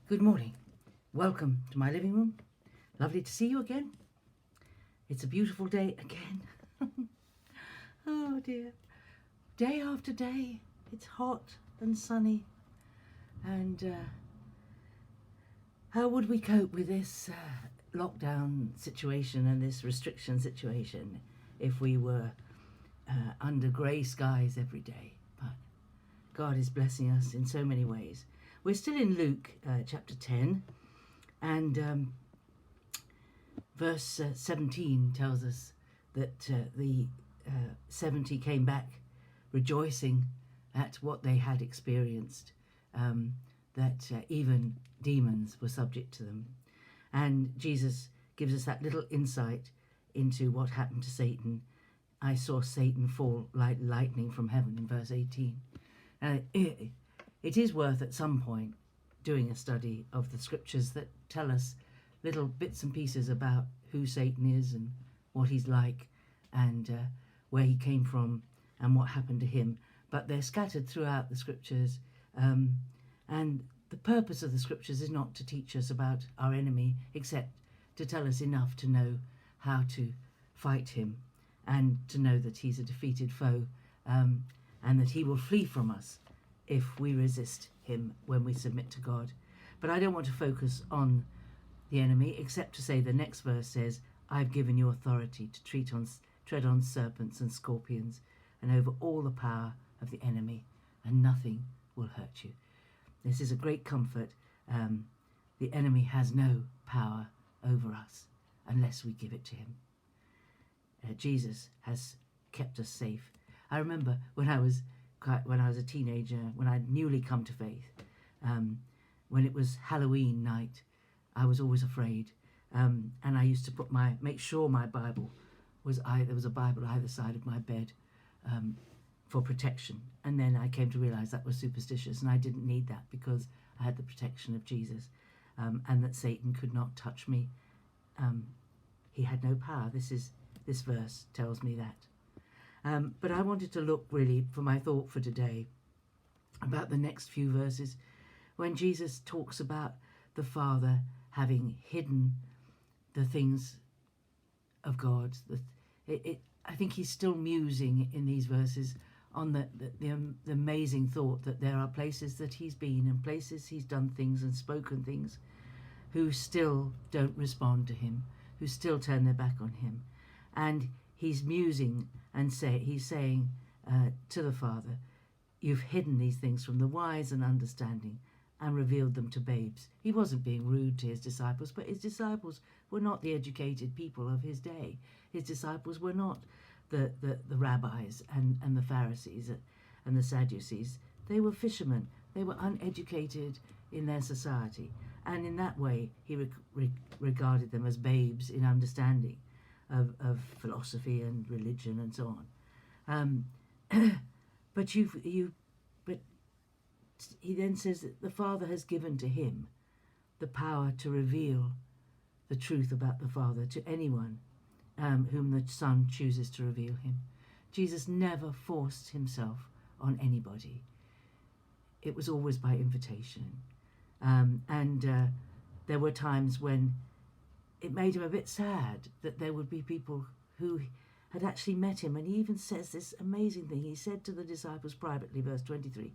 Good morning. Welcome to my living room. Lovely to see you again. It's a beautiful day again. Oh dear. Day after day, it's hot and sunny. And how would we cope with this lockdown situation and this restriction situation if we were under grey skies every day? But God is blessing us in so many ways. We're still in Luke chapter 10, and verse 17 tells us that the 70 came back rejoicing at what they had experienced, that even demons were subject to them. And Jesus gives us that little insight into what happened to Satan. I saw Satan fall like lightning from heaven in verse 18. It is worth at some point doing a study of the scriptures that tell us little bits and pieces about who Satan is and what he's like, and where he came from and what happened to him. But they're scattered throughout the scriptures, and the purpose of the scriptures is not to teach us about our enemy, except to tell us enough to know how to fight him, and to know that he's a defeated foe, and that he will flee from us if we resist him when we submit to God. But I don't want to focus on the enemy, except to say the next verse says, I've given you authority to tread on serpents and scorpions and over all the power of the enemy, and nothing will hurt you. This is a great comfort. The enemy has no power over us unless we give it to him. Jesus has kept us safe. I remember when I was a teenager, when I'd newly come to faith, when it was Halloween night, I was always afraid, and I used to make sure my Bible there was a Bible either side of my bed for protection. And then I came to realize that was superstitious, and I didn't need that because I had the protection of Jesus, and that Satan could not touch me. He had no power. This verse tells me that. But I wanted to look really for my thought for today about the next few verses when Jesus talks about the Father having hidden the things of God. I think he's still musing in these verses on the amazing thought that there are places that he's been and places he's done things and spoken things who still don't respond to him, who still turn their back on him. And he's musing and he's saying to the Father, you've hidden these things from the wise and understanding and revealed them to babes. He wasn't being rude to his disciples, but his disciples were not the educated people of his day. His disciples were not the rabbis and the Pharisees and the Sadducees. They were fishermen. They were uneducated in their society. And in that way, he regarded them as babes in understanding of philosophy and religion and so on. But he then says that the Father has given to him the power to reveal the truth about the Father to anyone whom the Son chooses to reveal him. Jesus never forced himself on anybody. It was always by invitation. And there were times when it made him a bit sad that there would be people who had actually met him. And he even says this amazing thing. He said to the disciples privately, verse 23,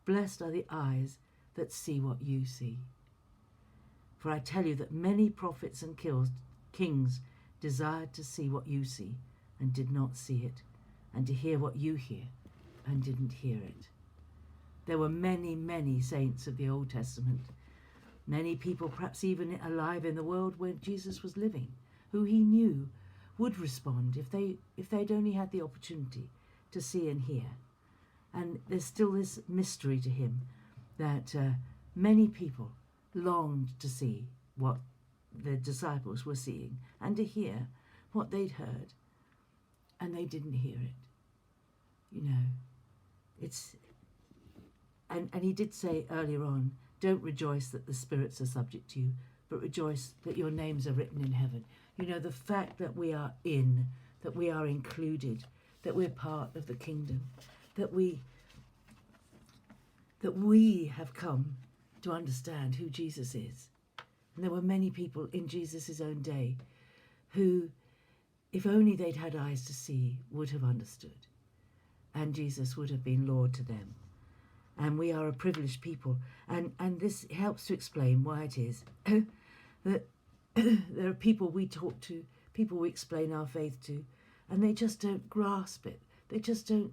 blessed are the eyes that see what you see. For I tell you that many prophets and kings desired to see what you see and did not see it, and to hear what you hear and didn't hear it. There were many, many saints of the Old Testament, many people perhaps even alive in the world where Jesus was living, who he knew would respond if they'd only had the opportunity to see and hear. And there's still this mystery to him that many people longed to see what the disciples were seeing and to hear what they'd heard, and they didn't hear it. You know, it's and he did say earlier on, don't rejoice that the spirits are subject to you, but rejoice that your names are written in heaven. You know, the fact that we are included, that we're part of the kingdom, that we have come to understand who Jesus is. And there were many people in Jesus' own day who, if only they'd had eyes to see, would have understood. And Jesus would have been Lord to them. And we are a privileged people. And this helps to explain why it is that there are people we talk to, people we explain our faith to, and they just don't grasp it. They just don't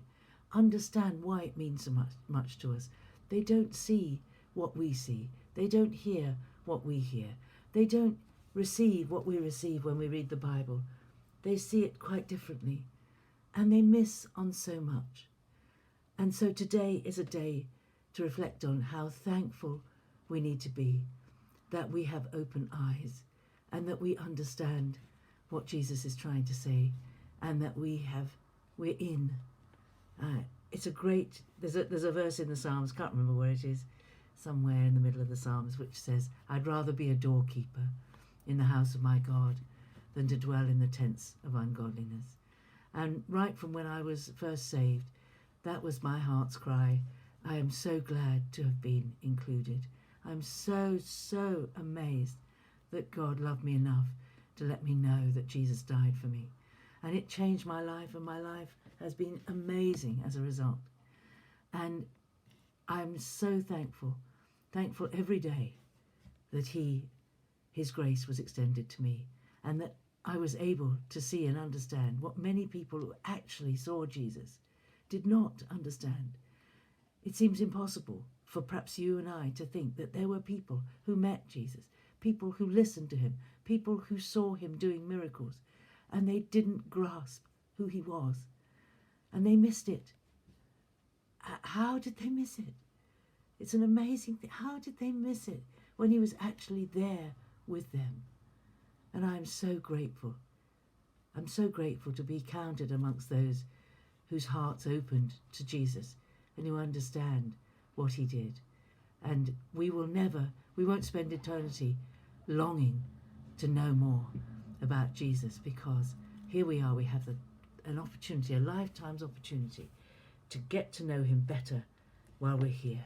understand why it means so much to us. They don't see what we see. They don't hear what we hear. They don't receive what we receive when we read the Bible. They see it quite differently, and they miss on so much. And so today is a day to reflect on how thankful we need to be that we have open eyes and that we understand what Jesus is trying to say, and that we're in. It's a great, there's a verse in the Psalms, can't remember where it is, somewhere in the middle of the Psalms, which says, I'd rather be a doorkeeper in the house of my God than to dwell in the tents of ungodliness. And right from when I was first saved, that was my heart's cry. I am so glad to have been included. I'm so amazed that God loved me enough to let me know that Jesus died for me. And it changed my life, and my life has been amazing as a result. And I'm so thankful every day that His grace was extended to me, and that I was able to see and understand what many people who actually saw Jesus did not understand. It seems impossible for perhaps you and I to think that there were people who met Jesus, people who listened to him, people who saw him doing miracles, and they didn't grasp who he was, and they missed it. How did they miss it? It's an amazing thing. How did they miss it when he was actually there with them? And I'm so grateful. I'm so grateful to be counted amongst those whose hearts opened to Jesus and who understand what he did. And we won't spend eternity longing to know more about Jesus, because here we are, we have an opportunity, a lifetime's opportunity to get to know him better while we're here,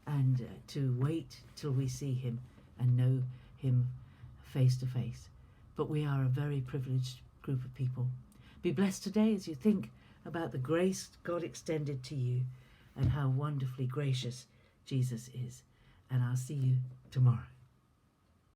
and to wait till we see him and know him face to face. But we are a very privileged group of people. Be blessed today as you think about the grace God extended to you and how wonderfully gracious Jesus is. And I'll see you tomorrow.